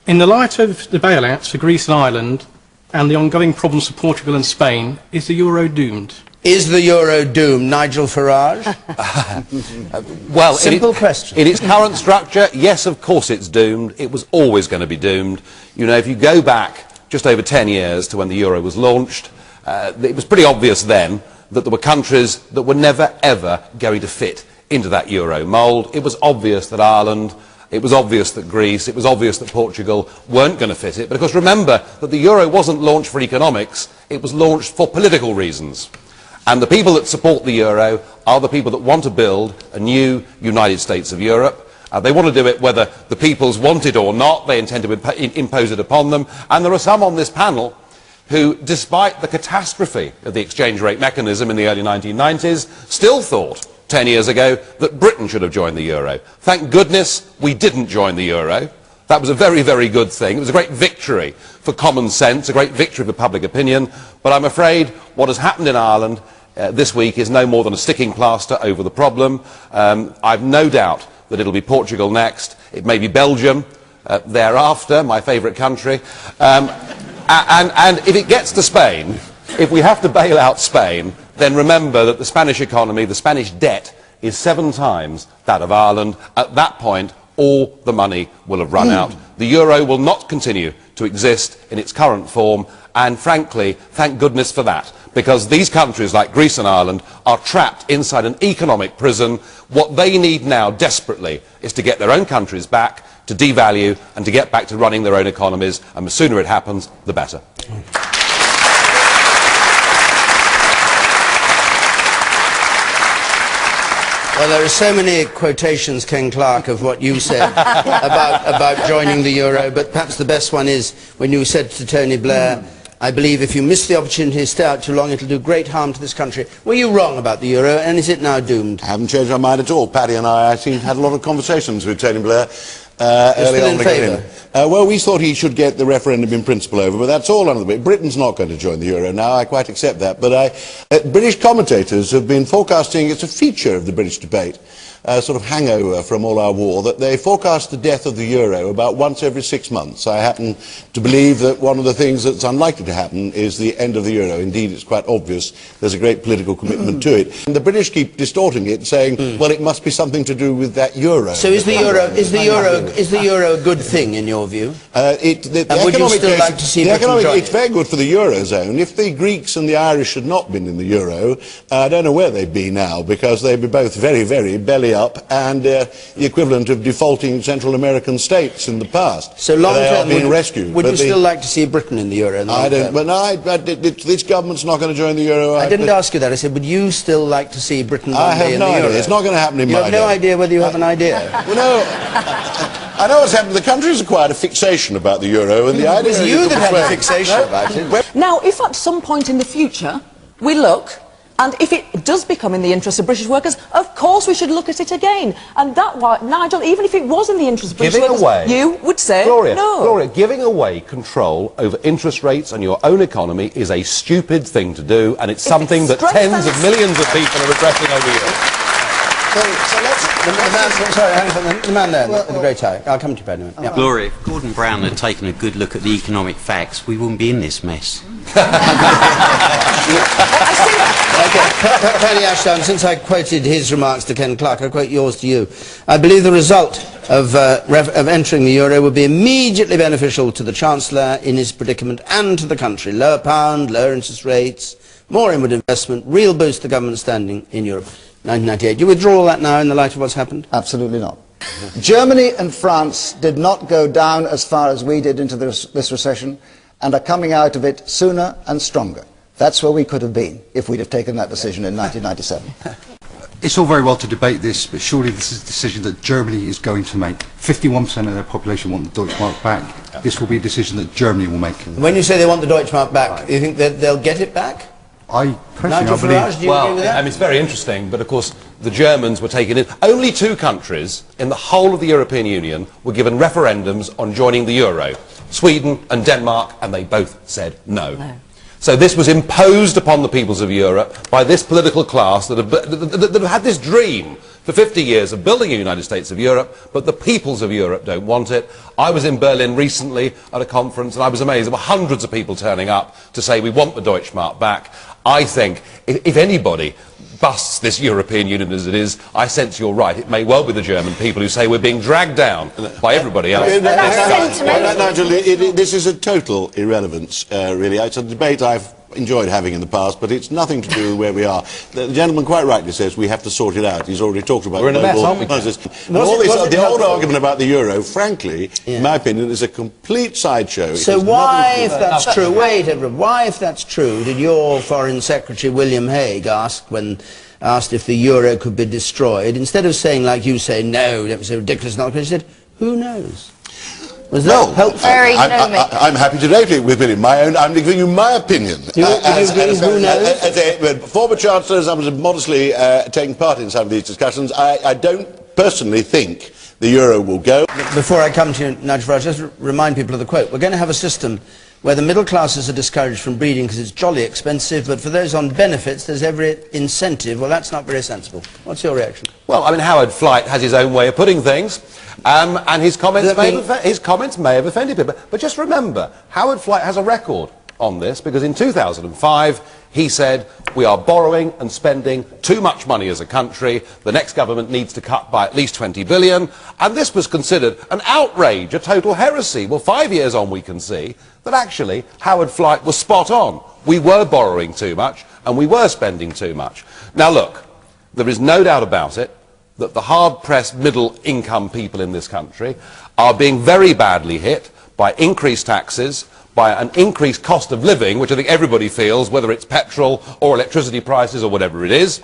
In the light of the bailouts for Greece and Ireland and the ongoing problems for Portugal and Spain, is the euro doomed? Is the euro doomed, Nigel Farage? Well, simple question. In its current structure, yes, of course it's doomed. It was always going to be doomed. You know, if you go back just over 10 years to when the euro was launched, it was pretty obvious then that there were countries that were never, ever going to fit into that euro mould. It was obvious that Ireland, it was obvious that Greece, it was obvious that Portugal weren't going to fit it. But of course, remember that the euro wasn't launched for economics, it was launched for political reasons. And the people that support the euro are the people that want to build a new United States of Europe. They want to do it whether the peoples want it or not. They intend to impose it upon them. And there are some on this panel who, despite the catastrophe of the exchange rate mechanism in the early 1990s, still thought 10 years ago that Britain should have joined the euro. Thank goodness we didn't join the euro. That was a very, very good thing. It was a great victory for common sense, a great victory for public opinion. But I'm afraid what has happened in Ireland this week is no more than a sticking plaster over the problem. I've no doubt that it'll be Portugal next. It may be Belgium thereafter, my favourite country. And if it gets to Spain, if we have to bail out Spain, then remember that the Spanish economy, the Spanish debt, is 7 times that of Ireland. At that point, all the money will have run out. The euro will not continue to exist in its current form, and frankly, thank goodness for that, because these countries like Greece and Ireland are trapped inside an economic prison. What they need now desperately is to get their own countries back, to devalue and to get back to running their own economies, and the sooner it happens, the better. Well, there are so many quotations, Ken Clarke, of what you said about joining the euro, but perhaps the best one is when you said to Tony Blair, I believe if you miss the opportunity to stay out too long, it'll do great harm to this country. Were you wrong about the euro, and is it now doomed? I haven't changed my mind at all. Paddy and I seem to have had a lot of conversations with Tony Blair early still on. in favour? Well, we thought he should get the referendum in principle over, but that's all under the bit. Britain's not going to join the euro now, I quite accept that. But British commentators have been forecasting, it's a feature of the British debate, sort of hangover from all our war, that they forecast the death of the euro about once every 6 months. I happen to believe that one of the things that's unlikely to happen is the end of the euro. Indeed, it's quite obvious there's a great political commitment to it. And the British keep distorting it, saying, well, it must be something to do with that euro. So is the euro a good thing, in your view? Would you still like to see Britain join? It's very good for the eurozone. If the Greeks and the Irish had not been in the euro, I don't know where they'd be now, because they'd be both very, very belly up and the equivalent of defaulting Central American states in the past. So long term, being rescued. Would you still like to see Britain in the euro? In the I don't. But no, this government's not going to join the euro. I didn't ask you that. I said, would you still like to see Britain one day in the euro? I have no idea. It's not going to happen in my day. You have no idea whether you have an idea. Well, no. I know what's happened. The country's acquired a fixation about the euro, and the idea is you that had a fixation about it. Now, if at some point in the future we look, and if it does become in the interest of British workers, of course we should look at it again. And that, Nigel, even if it was in the interest of British workers, you would say Gloria, no. Gloria, giving away control over interest rates and your own economy is a stupid thing to do, and it's something that tens of millions of people are regretting over years. The man there, the grey tie. I'll come to you, Paddy. Yeah. Gloria, if Gordon Brown had taken a good look at the economic facts, we wouldn't be in this mess. Paddy Ashdown, since I quoted his remarks to Ken Clarke, I quote yours to you. I believe the result of entering the euro would be immediately beneficial to the Chancellor in his predicament and to the country. Lower pound, lower interest rates, more inward investment, real boost to the government standing in Europe. 1998. Do you withdraw all that now in the light of what's happened? Absolutely not. Germany and France did not go down as far as we did into this recession, and are coming out of it sooner and stronger. That's where we could have been if we'd have taken that decision in 1997. It's all very well to debate this, but surely this is a decision that Germany is going to make. 51% of their population want the Deutschmark back. This will be a decision that Germany will make. When you say they want the Deutschmark back, do you think that they'll get it back? I personally Nigel Farage, do you agree with that? I mean, it's very interesting, but of course the Germans were taken in. Only 2 countries in the whole of the European Union were given referendums on joining the euro. Sweden and Denmark, and they both said no. So this was imposed upon the peoples of Europe by this political class that have had this dream for 50 years of building a United States of Europe, but the peoples of Europe don't want it. I was in Berlin recently at a conference and I was amazed. There were hundreds of people turning up to say we want the Deutschmark back. I think if anybody busts this European Union as it is, I sense you're right. It may well be the German people who say we're being dragged down by everybody else. Nigel, this is a total irrelevance, really. It's a debate I've enjoyed having in the past, but it's nothing to do with where we are. The gentleman quite rightly says we have to sort it out. He's already talked about we're in a mess, aren't we? The old argument about the euro, frankly, in my opinion, is a complete sideshow. So why, if that's true, wait, everyone, why, if that's true, did your Foreign Secretary William Hague ask, when asked if the euro could be destroyed, instead of saying, like you say, no, that was a ridiculous nonsense, he said, who knows? Was that helpful? I'm happy to debate it with William. I'm giving you my opinion. Who knows? As a former Chancellor, as I was modestly taking part in some of these discussions, I don't personally think the euro will go. Before I come to you, Nigel Farage, just remind people of the quote. We're going to have a system where the middle classes are discouraged from breeding because it's jolly expensive, but for those on benefits, there's every incentive. Well, that's not very sensible. What's your reaction? Well, I mean, Howard Flight has his own way of putting things, and his comments may have offended people. But just remember, Howard Flight has a record on this, because in 2005, he said, we are borrowing and spending too much money as a country, the next government needs to cut by at least 20 billion, and this was considered an outrage, a total heresy. Well, 5 years on, we can see that actually Howard Flight was spot on. We were borrowing too much, and we were spending too much. Now look, there is no doubt about it that the hard-pressed middle-income people in this country are being very badly hit by increased taxes, by an increased cost of living, which I think everybody feels, whether it's petrol or electricity prices or whatever it is,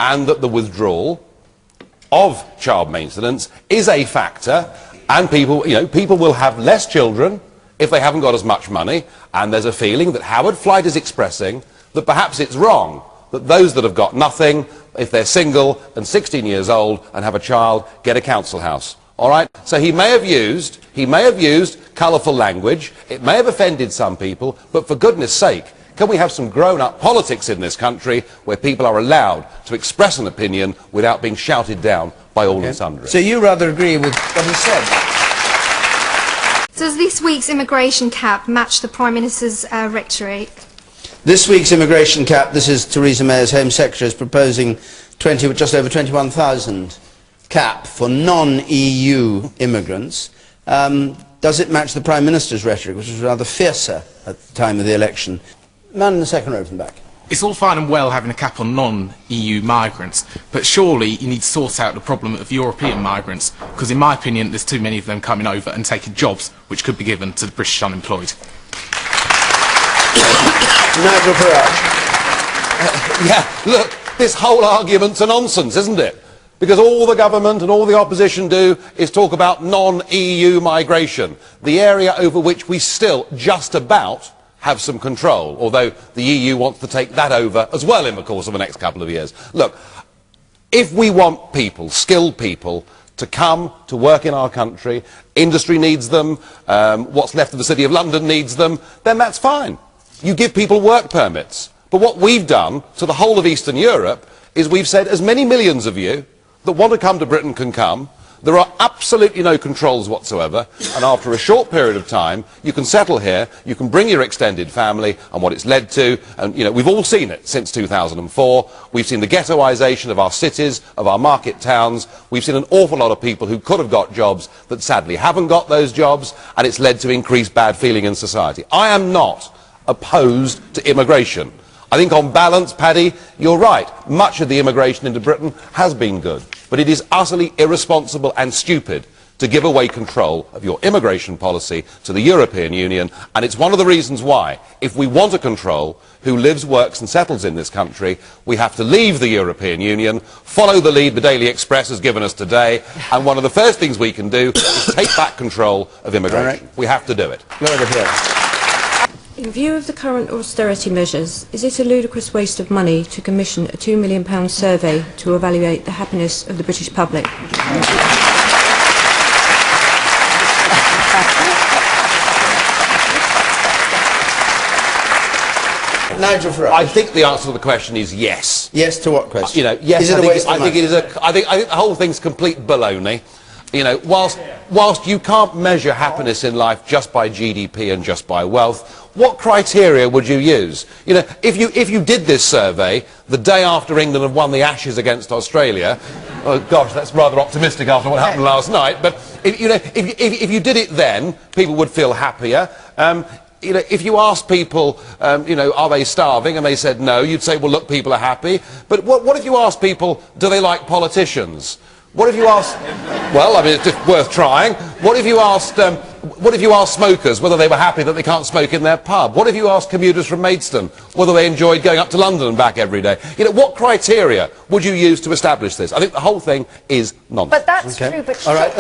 and that the withdrawal of child maintenance is a factor, and people will have less children if they haven't got as much money, and there's a feeling that Howard Flight is expressing that perhaps it's wrong that those that have got nothing, if they're single and 16 years old and have a child, get a council house. All right? So he may have used colourful language, it may have offended some people, but for goodness sake, can we have some grown-up politics in this country where people are allowed to express an opinion without being shouted down by all and sundry? So you rather agree with what he said? Does this week's immigration cap match the Prime Minister's rhetoric? This week's immigration cap, this is Theresa May's Home Secretary, is proposing just over 21,000 cap for non-EU immigrants. Does it match the Prime Minister's rhetoric, which was rather fiercer at the time of the election? Man in the second row from the back. It's all fine and well having a cap on non-EU migrants, but surely you need to sort out the problem of European migrants, because in my opinion there's too many of them coming over and taking jobs which could be given to the British unemployed. Nigel Farage. Yeah, look, this whole argument's a nonsense, isn't it? Because all the government and all the opposition do is talk about non-EU migration, the area over which we still just about have some control, although the EU wants to take that over as well in the course of the next couple of years. Look, if we want people, skilled people, to come to work in our country, industry needs them, what's left of the City of London needs them, then that's fine. You give people work permits. But what we've done to the whole of Eastern Europe is we've said as many millions of you that want to come to Britain can come. There are absolutely no controls whatsoever, and after a short period of time you can settle here, you can bring your extended family, and what it's led to, and we've all seen it since 2004, we've seen the ghettoisation of our cities, of our market towns, we've seen an awful lot of people who could have got jobs that sadly haven't got those jobs, and it's led to increased bad feeling in society. I am not opposed to immigration. I think on balance, Paddy, you're right. Much of the immigration into Britain has been good. But it is utterly irresponsible and stupid to give away control of your immigration policy to the European Union. And it's one of the reasons why, if we want to control who lives, works and settles in this country, we have to leave the European Union, follow the lead the Daily Express has given us today, and one of the first things we can do is take back control of immigration. We have to do it. In view of the current austerity measures, is it a ludicrous waste of money to commission a £2 million survey to evaluate the happiness of the British public? Nigel Farage. I think the answer to the question is yes. Yes to what question? You know, yes. Is it a waste of money? It is I think the whole thing's complete baloney. You know, whilst you can't measure happiness in life just by GDP and just by wealth, what criteria would you use? You know, if you did this survey the day after England had won the Ashes against Australia, oh gosh, that's rather optimistic after what happened last night. But if you did it then, people would feel happier. You know, if you asked people, you know, are they starving, and they said no, you'd say, well, look, people are happy. But what if you asked people, do they like politicians? What if you asked? Well, I mean, it's just worth trying. What if you asked smokers whether they were happy that they can't smoke in their pub? What if you asked commuters from Maidstone whether they enjoyed going up to London and back every day? You know, what criteria would you use to establish this? I think the whole thing is nonsense. But that's true. But all right.